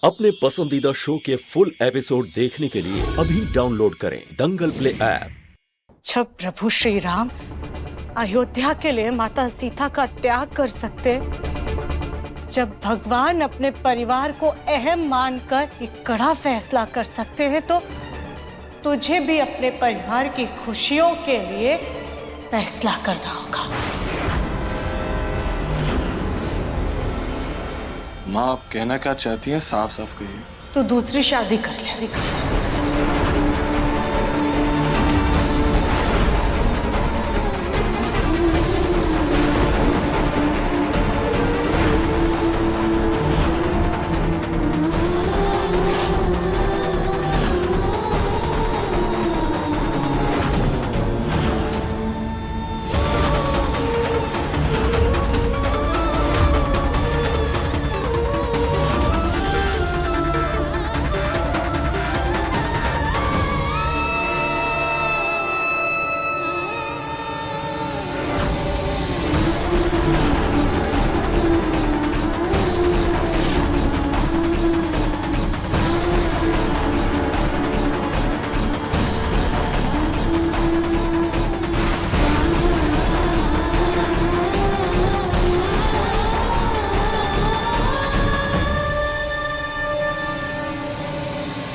अपने पसंदीदा शो के फुल एपिसोड देखने के लिए अभी डाउनलोड करें दंगल प्ले ऐप। जब प्रभु श्री राम अयोध्या के लिए माता सीता का त्याग कर सकते, जब भगवान अपने परिवार को अहम मानकर एक कड़ा फैसला कर सकते हैं, तो तुझे भी अपने परिवार की खुशियों के लिए फैसला करना होगा। माँ, आप कहना क्या चाहती हैं? साफ साफ कहिए। तू दूसरी शादी कर ले।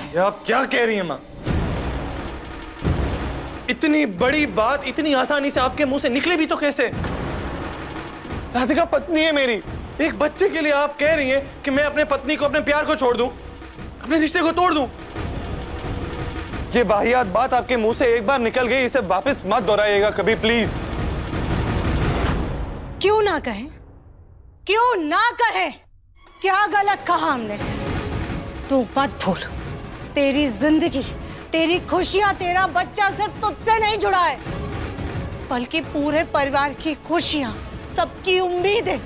ये आप क्या कह रही हैं माँ? इतनी बड़ी बात इतनी आसानी से आपके मुंह से निकले भी तो कैसे? राधिका पत्नी है मेरी। एक बच्चे के लिए आप कह रही हैं कि मैं अपने पत्नी को, अपने प्यार को छोड़ दूं, अपने रिश्ते को तोड़ दूं? ये वाहियात बात आपके मुंह से एक बार निकल गई, इसे वापस मत दोहराइएगा कभी प्लीज। क्यों ना कहें? क्यों ना कहें? क्या गलत कहा हमने? तू मत भूल, तेरी जिंदगी, तेरी खुशियां, तेरा बच्चा सिर्फ तुझसे नहीं जुड़ा है, बल्कि पूरे परिवार की खुशियां, सबकी उम्मीदें,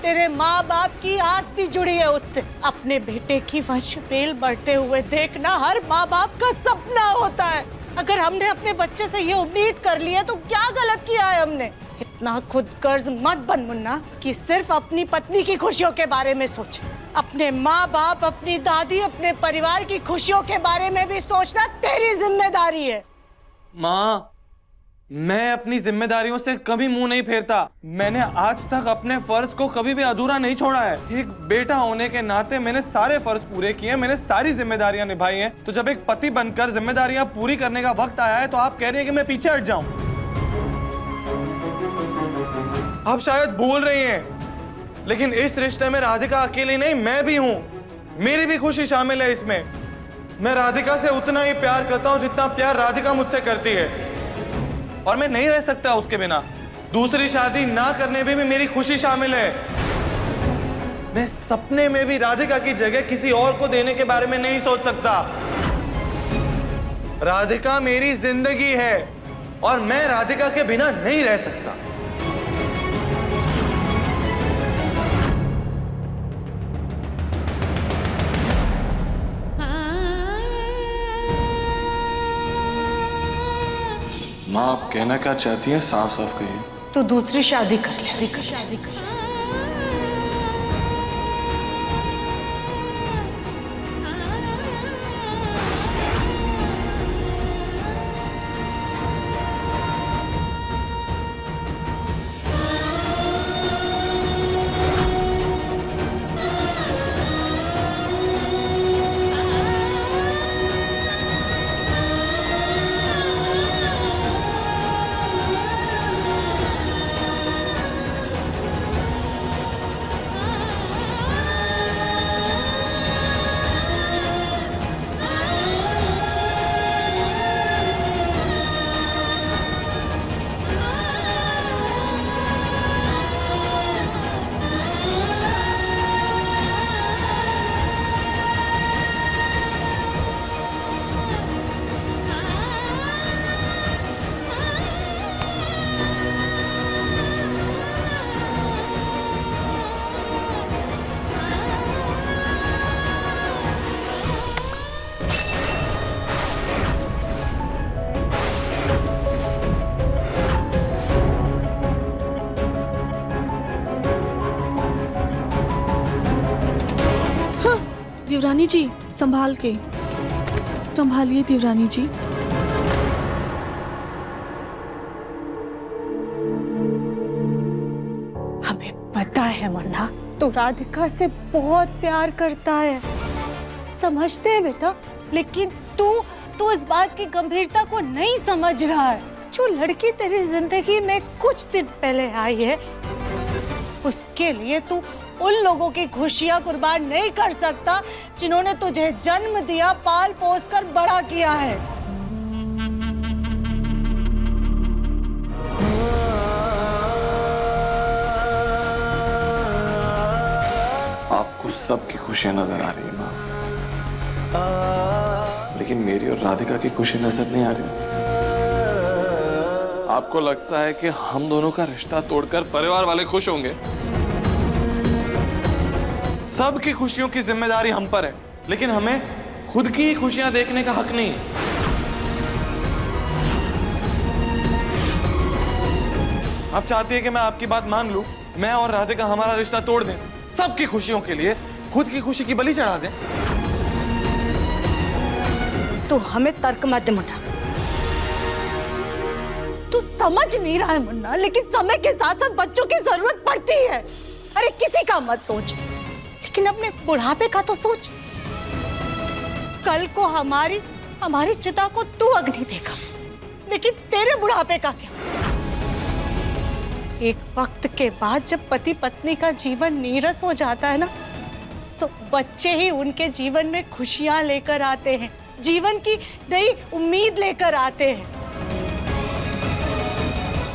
तेरे माँ बाप की आस भी जुड़ी है उससे। अपने बेटे की वंश बेल बढ़ते हुए देखना हर माँ बाप का सपना होता है। अगर हमने अपने बच्चे से ये उम्मीद कर ली है तो क्या गलत किया है हमने? इतना खुद कर्ज मत बन मुन्ना कि सिर्फ अपनी पत्नी की खुशियों के बारे में सोचे। अपने माँ बाप, अपनी दादी, अपने परिवार की खुशियों के बारे में भी सोचना तेरी जिम्मेदारी है। माँ, मैं अपनी जिम्मेदारियों से कभी मुंह नहीं फेरता। मैंने आज तक अपने फर्ज को कभी भी अधूरा नहीं छोड़ा है। एक बेटा होने के नाते मैंने सारे फर्ज पूरे किए, मैंने सारी जिम्मेदारियां निभाई हैं। तो जब एक पति बनकर जिम्मेदारियां पूरी करने का वक्त आया है तो आप कह रहे हैं कि मैं पीछे हट जाऊं। आप शायद भूल रही हैं, लेकिन इस रिश्ते में राधिका अकेली नहीं, मैं भी हूं। मेरी भी खुशी शामिल है इसमें। मैं राधिका से उतना ही प्यार करता हूं जितना प्यार राधिका मुझसे करती है, और मैं नहीं रह सकता उसके बिना। दूसरी शादी ना करने में भी मेरी खुशी शामिल है। मैं सपने में भी राधिका की जगह किसी और को देने के बारे में नहीं सोच सकता। राधिका मेरी जिंदगी है और मैं राधिका के बिना नहीं रह सकता। माँ, आप कहना क्या चाहती हैं? साफ साफ कहिए। तू दूसरी शादी कर ले। देवरानी जी, संभाल के, संभालिए देवरानी जी। हमें पता है मुन्ना, तू राधिका से बहुत प्यार करता है, समझते हैं बेटा, लेकिन तू इस बात की गंभीरता को नहीं समझ रहा है। जो लड़की तेरी जिंदगी में कुछ दिन पहले आई है, उसके लिए तू उन लोगों की खुशियां कुर्बान नहीं कर सकता जिन्होंने तुझे जन्म दिया, पाल पोस कर बड़ा किया है। आपको सबकी खुशियां नजर आ रही है माँ, लेकिन मेरी और राधिका की खुशी नजर नहीं आ रही। आपको लगता है कि हम दोनों का रिश्ता तोड़कर परिवार वाले खुश होंगे? सबकी खुशियों की जिम्मेदारी हम पर है, लेकिन हमें खुद की ही खुशियां देखने का हक नहीं है। आप चाहती है कि मैं आपकी बात मान लूं, मैं और राधिका हमारा रिश्ता तोड़ दें, सबकी खुशियों के लिए खुद की खुशी की बलि चढ़ा दें? तू हमें तर्क मत दे मुन्ना, तू समझ नहीं रहा है मुन्ना, लेकिन समय के साथ साथ बच्चों की जरूरत पड़ती है। अरे किसी का मत सोच, लेकिन अपने बुढ़ापे का तो सोच। कल को हमारी चिता को तू अग्नि देगा, लेकिन तेरे बुढ़ापे का क्या? एक वक्त के बाद जब पति पत्नी का जीवन नीरस हो जाता है ना, तो बच्चे ही उनके जीवन में खुशियां लेकर आते हैं, जीवन की नई उम्मीद लेकर आते हैं।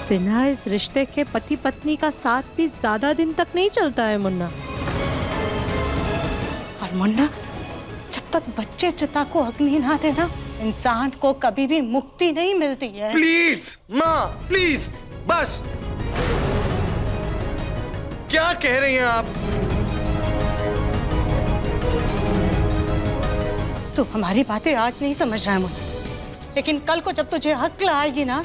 बिना इस रिश्ते के पति पत्नी का साथ भी ज्यादा दिन तक नहीं चलता है मुन्ना। और मुन्ना, जब तक बच्चे चिता को अग्नि ना देना, इंसान को कभी भी मुक्ति नहीं मिलती है। प्लीज माँ, प्लीज, बस। क्या कह रही हैं आप? तू हमारी बातें आज नहीं समझ रहा है मुन्ना, लेकिन कल को जब तुझे अक्ल आएगी ना,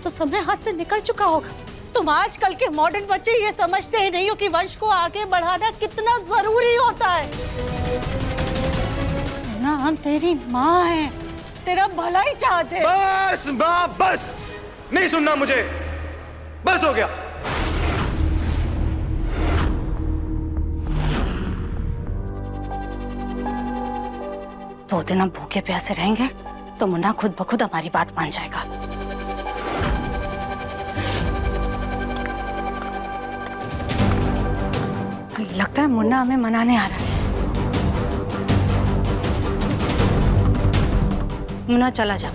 तो समय हाथ से निकल चुका होगा। तुम आजकल के मॉडर्न बच्चे ये समझते ही नहीं हो कि वंश को आगे बढ़ाना कितना जरूरी होता है। ना, हम तेरी माँ हैं, तेरा भला ही चाहते हैं। बस माँ, बस, नहीं सुनना मुझे, बस हो गया। दो दिन हम भूखे प्यासे रहेंगे तो मुन्ना खुद ब खुद हमारी बात मान जाएगा। लगता है मुन्ना हमें मनाने आ रहा है। मुन्ना चला जा,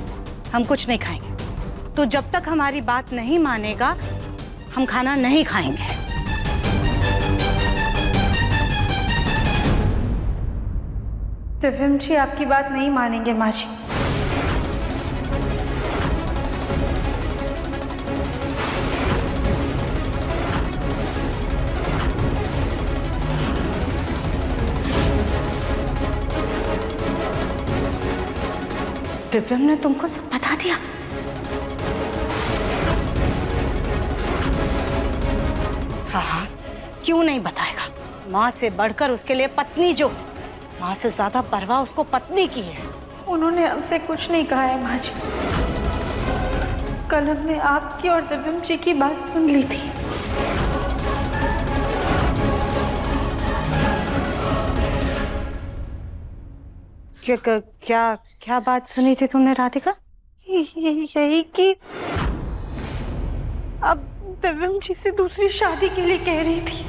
हम कुछ नहीं खाएंगे। तो जब तक हमारी बात नहीं मानेगा, हम खाना नहीं खाएंगे। दिव्यम जी आपकी बात नहीं मानेंगे माँ जी। दिव्यम ने तुमको सब बता दिया? हाँ, क्यों नहीं बताएगा? माँ से बढ़कर उसके लिए पत्नी जो, माँ से ज्यादा परवाह उसको पत्नी की है। उन्होंने हमसे कुछ नहीं कहा है माँ जी। कल हमने आपकी और दिव्यम जी की बात सुन ली थी। क्या बात सुनी थी तुमने राधिका? यही कि अब दिव्यम जी से दूसरी शादी के लिए कह रही थी।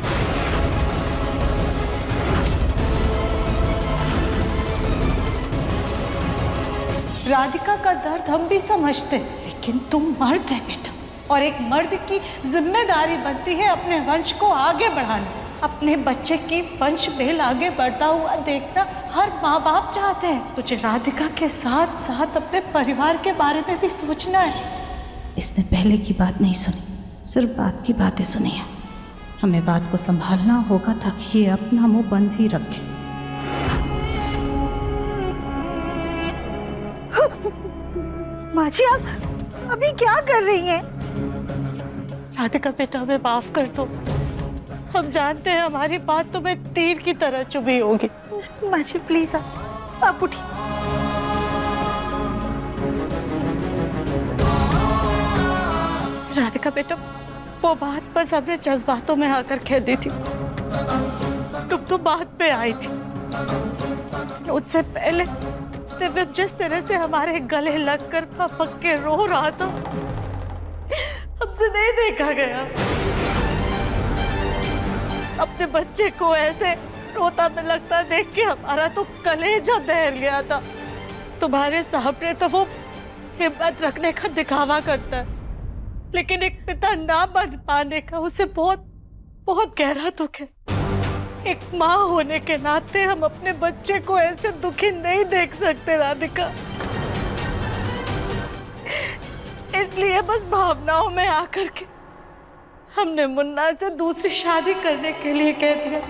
राधिका का दर्द हम भी समझते हैं, लेकिन तुम मर्द है बेटा, और एक मर्द की जिम्मेदारी बनती है अपने वंश को आगे बढ़ाना। अपने बच्चे की वंश बेल आगे बढ़ता हुआ देखना हर माँ बाप चाहते हैं। तुझे राधिका के साथ साथ अपने परिवार के बारे में भी सोचना है। इसने पहले की बात नहीं सुनी, सिर्फ बात की बातें सुनी है। हमें बात को संभालना होगा ताकि ये अपना मुंह बंद ही रखे। माँ जी आप अभी क्या कर रही हैं? राधिका बेटा, हमें माफ कर दो। हम जानते हैं हमारी बात तुम्हें तीर की तरह चुभी होगी, माँ जी प्लीज आप उठिए। राधिका बेटा, वो बात बस हमने जज्बातों में आकर कह दी थी। तुम तो बाद में आई थी। उससे पहले दिव्य जिस तरह से हमारे गले लगकर पक के रो रहा था, हमसे नहीं देखा गया। अपने बच्चे को ऐसे रोता में लगता देख के हमारा तो कलेजा दहल गया था। तुम्हारे सामने तो वो हिम्मत रखने का दिखावा करता है, लेकिन एक पिता ना बन पाने का उसे बहुत बहुत गहरा दुख है। एक माँ होने के नाते हम अपने बच्चे को ऐसे दुखी नहीं देख सकते राधिका। इसलिए बस भावनाओं में आकर के हमने मुन्ना से दूसरी शादी करने के लिए कह दिया।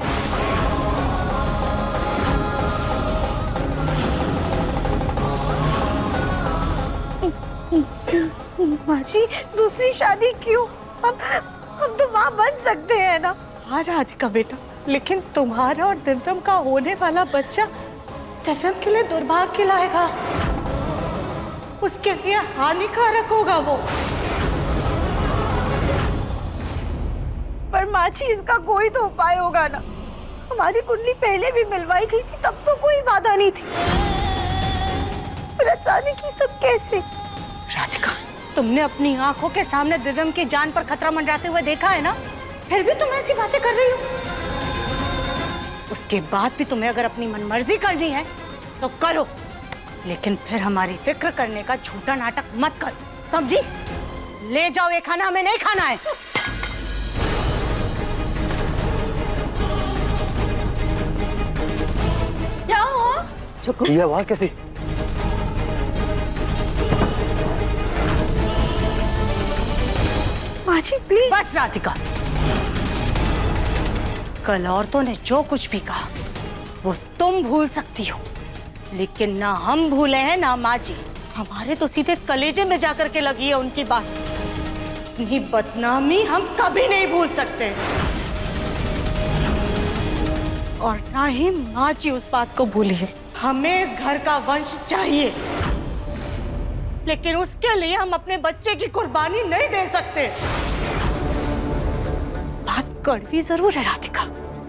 माँ जी दूसरी शादी क्यों? हम तो माँ बन सकते हैं ना। हाँ राधिका बेटा, लेकिन तुम्हारा और दिव्यम का होने वाला बच्चा दिव्यम के लिए दुर्भाग्य लाएगा। उसके लिए हानिकारक होगा वो। पर माँ जी इसका कोई तो उपाय होगा ना। हमारी कुंडली पहले भी मिलवाई गई थी, तब तो कोई बाधा नहीं थी। पर अचानक ही सब कैसे? राधिका, तुमने अपनी आंखों के सामने दिव्यम की जान पर खतरा मंडराते हुए देखा है ना, फिर भी तुम ऐसी बातें कर रही हो। उसके बाद भी तुम्हें अगर अपनी मनमर्जी करनी है तो करो, लेकिन फिर हमारी फिक्र करने का झूठा नाटक मत करो, समझी? ले जाओ, ये खाना हमें नहीं खाना है। क्या हुआ? ये आवाज कैसी? माँ जी प्लीज। बस राधिका, कल औरतों ने जो कुछ भी कहा वो तुम भूल सकती हो, लेकिन ना हम भूले हैं ना माँ जी। हमारे तो सीधे कलेजे में जाकर के लगी है उनकी बात। इतनी बदनामी हम कभी नहीं भूल सकते, और ना ही माँ जी उस बात को भूली है। हमें इस घर का वंश चाहिए, लेकिन उसके लिए हम अपने बच्चे की कुर्बानी नहीं दे सकते। बात कड़वी जरूर है राधिका,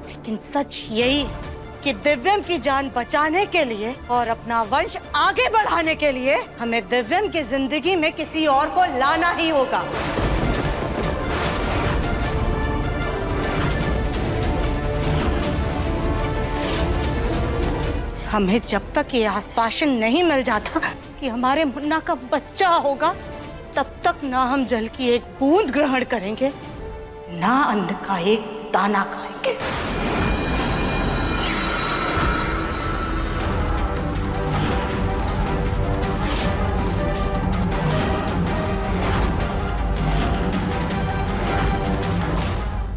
लेकिन सच यही है कि दिव्यम की जान बचाने के लिए और अपना वंश आगे बढ़ाने के लिए हमें दिव्यम की जिंदगी में किसी और को लाना ही होगा। हमें जब तक ये आश्वासन नहीं मिल जाता कि हमारे मुन्ना का बच्चा होगा, तब तक ना हम जल की एक बूंद ग्रहण करेंगे, ना अन्न का एक दाना खाएंगे।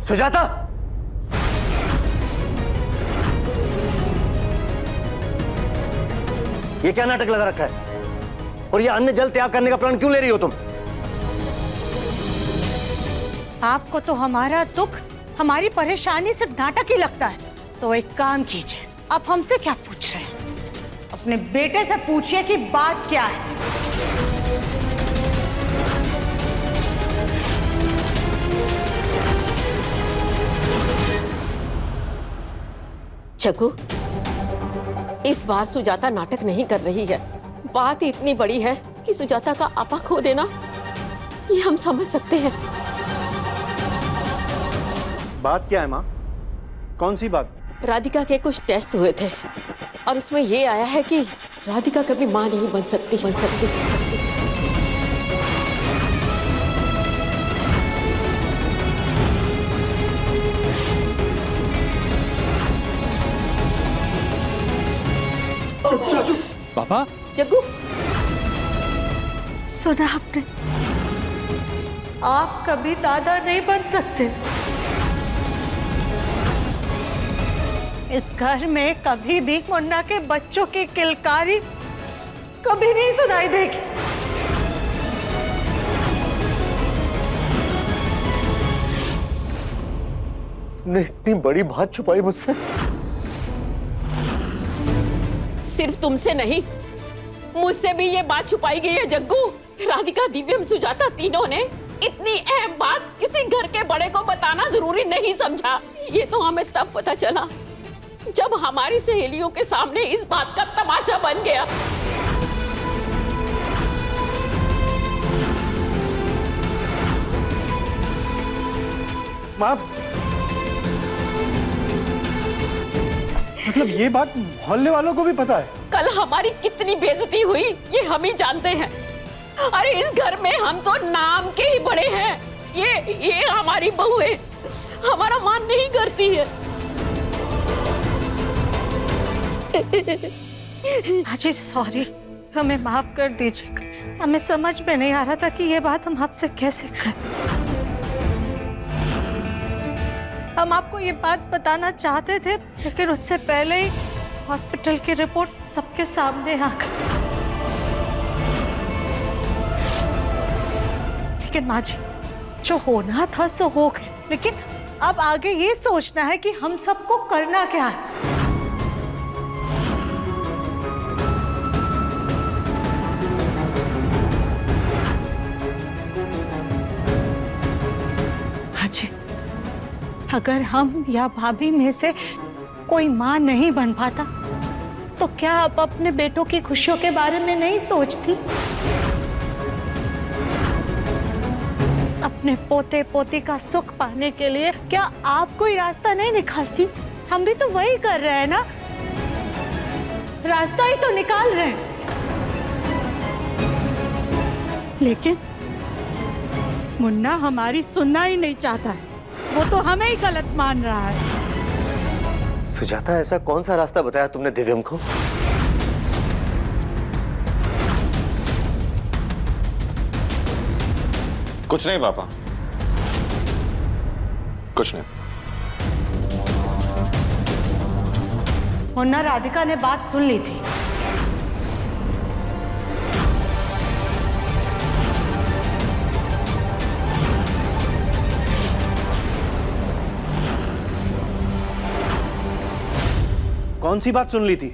सुजाता, ये क्या नाटक लगा रखा है? और ये अन्न जल त्याग करने का प्रण क्यों ले रही हो तुम? आपको तो हमारा दुख, हमारी परेशानी सिर्फ नाटक ही लगता है, तो एक काम कीजिए, आप हमसे क्या पूछ रहे हैं? अपने बेटे से पूछिए कि बात क्या है। जग्गू, इस बार सुजाता नाटक नहीं कर रही है। बात इतनी बड़ी है कि सुजाता का आपा खो देना, ये हम समझ सकते हैं। बात क्या है माँ? कौन सी बात? राधिका के कुछ टेस्ट हुए थे और उसमें ये आया है कि राधिका कभी माँ नहीं बन सकती। पापा, जग्गू, सुना आपने? आप कभी दादा नहीं बन सकते। इस घर में कभी भी मुन्ना के बच्चों की किलकारी कभी नहीं सुनाई देगी। ने इतनी बड़ी बात छुपाई मुझसे। सिर्फ तुमसे नहीं, मुझसे भी ये बात छुपाई गई है जग्गू। राधिका, दिव्यम, सुजाता तीनों ने इतनी अहम बात किसी घर के बड़े को बताना जरूरी नहीं समझा। ये तो हमें तब पता चला जब हमारी सहेलियों के सामने इस बात का तमाशा बन गया। माँ, मतलब ये बात मोहल्ले वालों को भी पता है? कल हमारी कितनी बेइज्जती हुई ये हम ही जानते हैं। अरे इस घर में हम तो नाम के ही बड़े हैं। ये हमारी बहू है, हमारा मान नहीं करती है। अजी सॉरी, हमें माफ कर दीजिएगा। हमें समझ में नहीं आ रहा था कि ये बात हम आपसे कैसे करें। हम आपको ये बात बताना चाहते थे, लेकिन उससे पहले ही हॉस्पिटल की रिपोर्ट सबके सामने आ गई। लेकिन माँ जी, जो होना था सो हो गया। लेकिन अब आगे ये सोचना है कि हम सबको करना क्या है। जी, अगर हम या भाभी में से कोई मां नहीं बन पाता तो क्या आप अपने बेटों की खुशियों के बारे में नहीं सोचती? अपने पोते पोती का सुख पाने के लिए क्या आप कोई रास्ता नहीं निकालती? हम भी तो वही कर रहे हैं ना, रास्ता ही तो निकाल रहे हैं। लेकिन मुन्ना हमारी सुनना ही नहीं चाहता है, वो तो हमें ही गलत मान रहा है। सुजाता, ऐसा कौन सा रास्ता बताया तुमने दिव्यम को? कुछ नहीं पापा, कुछ नहीं। मुन्ना, राधिका ने बात सुन ली थी। कौन सी बात सुन ली थी?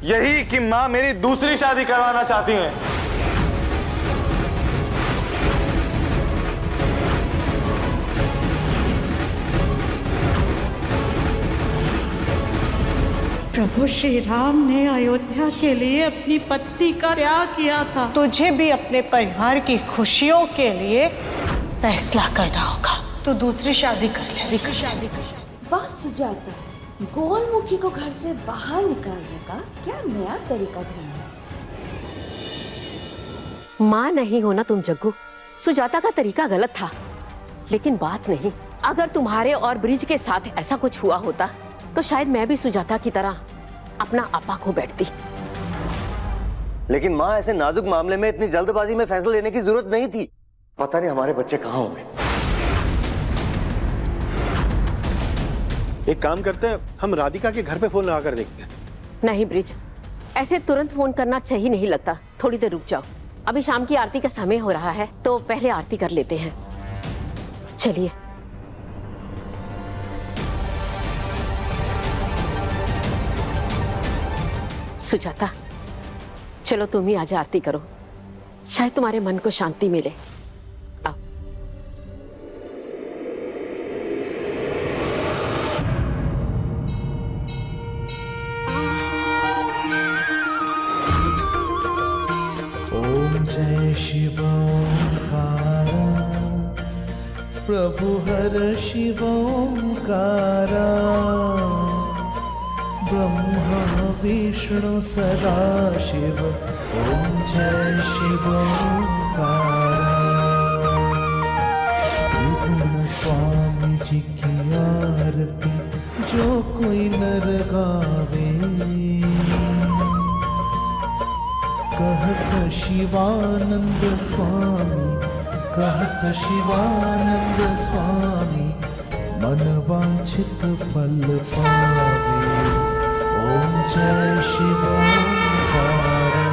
यही कि माँ मेरी दूसरी शादी करवाना चाहती हैं। प्रभु श्री राम ने अयोध्या के लिए अपनी पत्नी का त्याग किया था। तुझे भी अपने परिवार की खुशियों के लिए फैसला करना होगा। तो दूसरी शादी कर ले। शादी कर। वाह सुजाता, गोलमुखी को घर से बाहर निकालने का क्या नया तरीका ढूंढा। माँ नहीं हो ना तुम जग्गू। सुजाता का तरीका गलत था, लेकिन बात नहीं। अगर तुम्हारे और ब्रिज के साथ ऐसा कुछ हुआ होता तो शायद मैं भी सुजाता की तरह अपना आपा खो बैठती। लेकिन माँ, ऐसे नाजुक मामले में इतनी जल्दबाजी में फैसला लेने की जरूरत नहीं थी। पता नहीं हमारे बच्चे कहाँ होंगे। एक काम करते हैं, हम राधिका के घर पे फोन लगा कर देखते हैं। नहीं ब्रिज, ऐसे तुरंत फोन करना सही नहीं लगता। थोड़ी देर रुक जाओ, अभी शाम की आरती का समय हो रहा है, तो पहले आरती कर लेते हैं। चलिए। सुजाता, चलो तुम ही आज आरती करो, शायद तुम्हारे मन को शांति मिले। आओ। ओम जय शिव ओंकारा, प्रभु हर शिव ओंकारा, ब्रह्मा विष्णु सदा शिव। ओम जय शिव ओंकारा। त्रिगुण स्वामी जी की आरती जो कोई नर गावे, कहत शिवानंद स्वामी, कहत शिवानंद स्वामी, मन वांछित फल पावे। ओम जय शिव ओंकारा।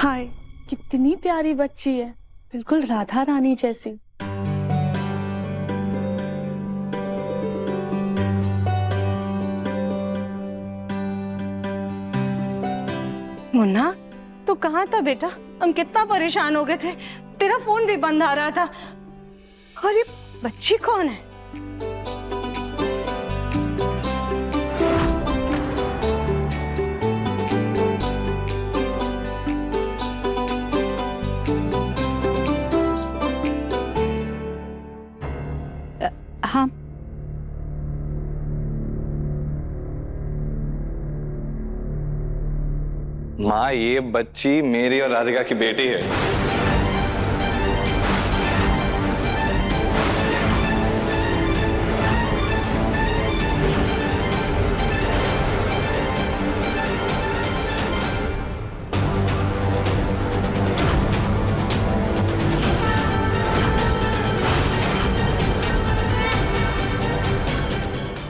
हाय, कितनी प्यारी बच्ची है, बिल्कुल राधा रानी जैसी। मुन्ना, तू कहाँ था बेटा? हम कितना परेशान हो गए थे, तेरा फोन भी बंद आ रहा था। और ये बच्ची कौन है? हाँ, माँ, ये बच्ची मेरी और राधिका की बेटी है।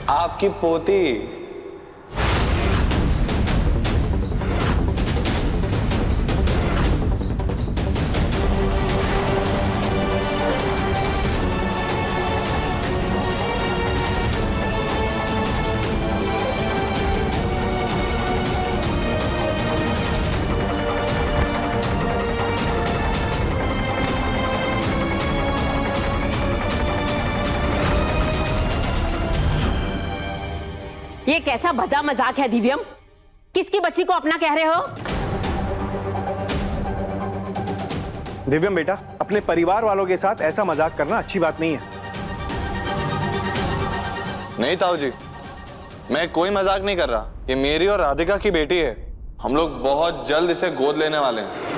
आपकी पोती। ये कैसा भद्दा मजाक है दिव्यम? किसकी बच्ची को अपना कह रहे हो? दिव्यम बेटा, अपने परिवार वालों के साथ ऐसा मजाक करना अच्छी बात नहीं है। नहीं ताऊ जी, मैं कोई मजाक नहीं कर रहा। ये मेरी और राधिका की बेटी है। हम लोग बहुत जल्द इसे गोद लेने वाले हैं।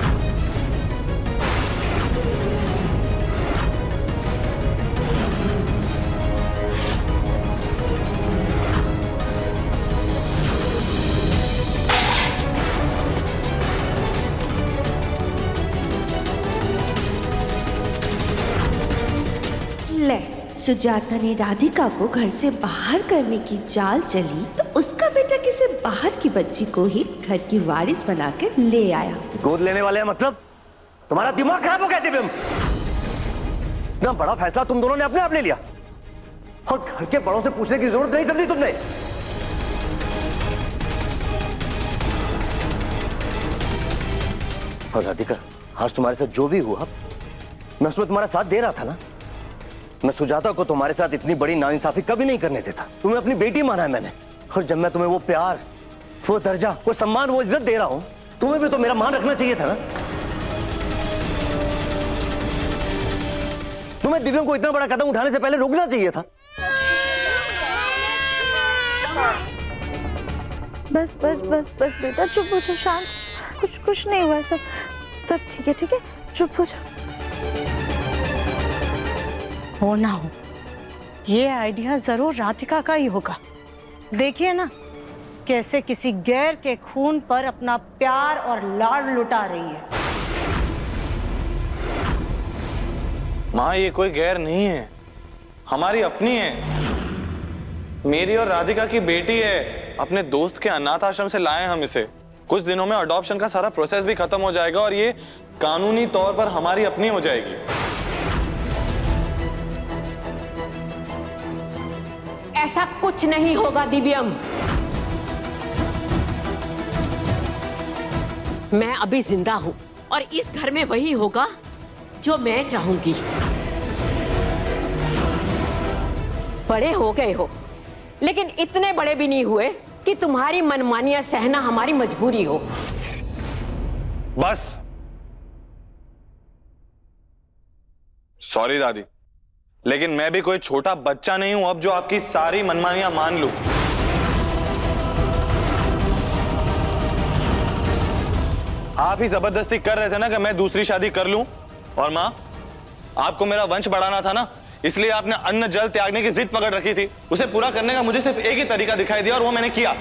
ले, सुजाता ने राधिका को घर से बाहर करने की चाल चली तो उसका बेटा किसी बाहर की बच्ची को ही घर की वारिस बनाकर ले आया। गोद लेने वाले हैं मतलब? तुम्हारा दिमाग खराब हो गया दिव्यम। इतना बड़ा फैसला तुम दोनों ने अपने आप ले लिया और घर के बड़ों से पूछने की जरूरत नहीं समझी तुमने। और राधिका, आज तुम्हारे साथ जो भी हुआ, मैं उसमें तुम्हारा साथ दे रहा था ना। मैं सुजाता को तुम्हारे साथ इतनी बड़ी नाइंसाफी कभी नहीं करने देता। तुम्हें अपनी बेटी माना है मैंने, और जब मैं तुम्हें वो प्यार, वो दर्जा, वो सम्मान, वो इज्जत दे रहा हूं, तुम्हें भी तो मेरा मान रखना चाहिए था ना। तुम्हें दिव्यम को इतना बड़ा कदम उठाने से पहले रोकना चाहिए था। बस बस बस बस बेटा, चुप हो जाओ, शांत। कुछ नहीं हुआ, सब ठीक है, ठीक है, चुप हो जाओ। हो ना हो, ये आइडिया जरूर राधिका का ही होगा। देखिए ना, कैसे किसी गैर के खून पर अपना प्यार और लाड लुटा रही है। माँ, ये कोई गैर नहीं है, हमारी अपनी है। मेरी और राधिका की बेटी है। अपने दोस्त के अनाथ आश्रम से लाए हम इसे। कुछ दिनों में अडॉप्शन का सारा प्रोसेस भी खत्म हो जाएगा और ये कानूनी तौर पर हमारी अपनी हो जाएगी। ऐसा कुछ नहीं होगा दिव्यम। मैं अभी जिंदा हूं और इस घर में वही होगा जो मैं चाहूंगी। बड़े हो गए हो, लेकिन इतने बड़े भी नहीं हुए कि तुम्हारी मनमानियां सहना हमारी मजबूरी हो। बस। सॉरी दादी, लेकिन मैं भी कोई छोटा बच्चा नहीं हूं अब जो आपकी सारी मनमानियां मान लूं। आप ही जबरदस्ती कर रहे थे ना कि मैं दूसरी शादी कर लूं। और मां, आपको मेरा वंश बढ़ाना था ना, इसलिए आपने अन्न जल त्यागने की जिद पकड़ रखी थी। उसे पूरा करने का मुझे सिर्फ एक ही तरीका दिखाई दिया और वो मैंने किया।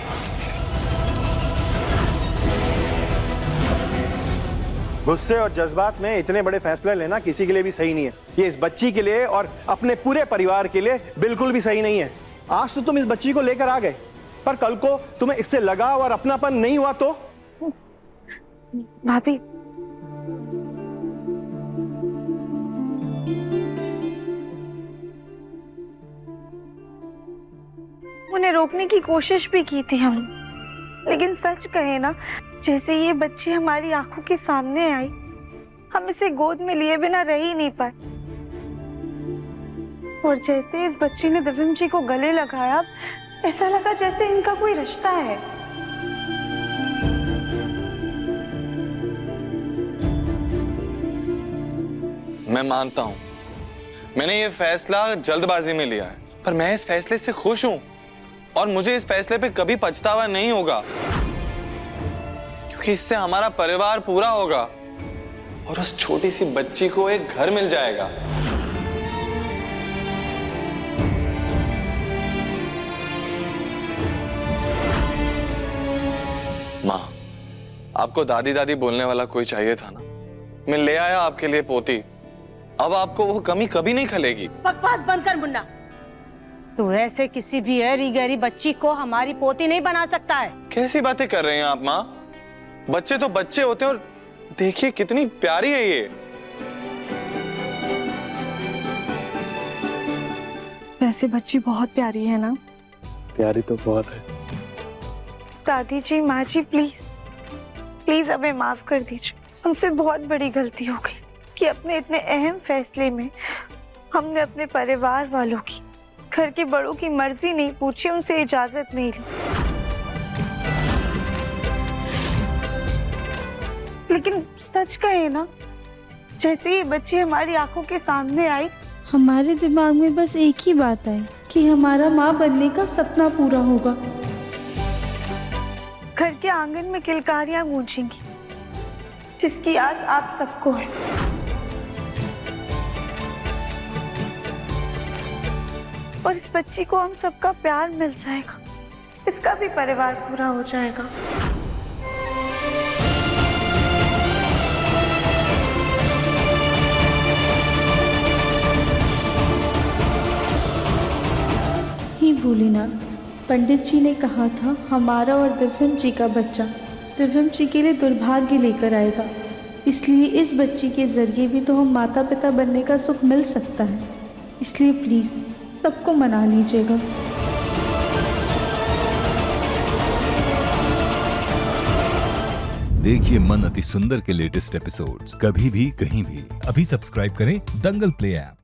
गुस्से और जज्बात में इतने बड़े फैसले लेना किसी के लिए भी सही नहीं है। ये इस बच्ची के लिए और अपने पूरे परिवार के लिए बिल्कुल भी सही नहीं है। आज तो तुम इस बच्ची को लेकर आ गए, पर कल को तुम्हें इससे लगाव और अपनापन नहीं हुआ तो? भाभी, उन्हें रोकने की कोशिश भी की थी हम, लेकिन सच कहे ना, जैसे ये बच्ची हमारी आंखों के सामने आई, हम इसे गोद में लिए बिना रह ही नहीं पाए। और जैसे इस बच्ची ने दिव्यम जी को गले लगाया, ऐसा लगा जैसे इनका कोई रिश्ता है। मैं मानता हूं, मैंने ये फैसला जल्दबाजी में लिया है, पर मैं इस फैसले से खुश हूं और मुझे इस फैसले पे कभी पछतावा नहीं होगा, क्योंकि इससे हमारा परिवार पूरा होगा और उस छोटी सी बच्ची को एक घर मिल जाएगा। माँ, आपको दादी दादी बोलने वाला कोई चाहिए था ना, मैं ले आया आपके लिए पोती। अब आपको वो कमी कभी नहीं खलेगी। बकवास बंद कर मुन्ना। तू ऐसे किसी भी ऐरी गहरी बच्ची को हमारी पोती नहीं बना सकता है। कैसी बातें कर रहे हैं आप माँ? बच्चे तो बच्चे होते हैं और देखिए कितनी प्यारी है ये। वैसे बच्ची बहुत प्यारी है ना? प्यारी तो बहुत है। दादी जी, माँ जी, प्लीज प्लीज हमें माफ कर दीजिए। हमसे बहुत बड़ी गलती हो गई कि अपने इतने अहम फैसले में हमने अपने परिवार वालों की, घर के बड़ों की मर्जी नहीं पूछी, उनसे इजाजत नहीं ली। लेकिन सच कहे ना, जैसे ये बच्ची हमारी आंखों के सामने आई, हमारे दिमाग में बस एक ही बात आई कि हमारा माँ बनने का सपना पूरा होगा। घर के आंगन में किलकारियां गूंजेंगी, जिसकी आस आप सबको है। और इस बच्ची को हम सबका प्यार मिल जाएगा, इसका भी परिवार पूरा हो जाएगा। ही भोलेनाथ, पंडित जी ने कहा था हमारा और दिव्यम जी का बच्चा दिव्यम जी के लिए दुर्भाग्य लेकर आएगा, इसलिए इस बच्ची के जरिए भी तो हम माता पिता बनने का सुख मिल सकता है। इसलिए प्लीज सबको मना लीजिएगा। देखिए मन अति सुंदर के लेटेस्ट एपिसोड्स कभी भी कहीं भी। अभी सब्सक्राइब करें दंगल प्ले ऐप।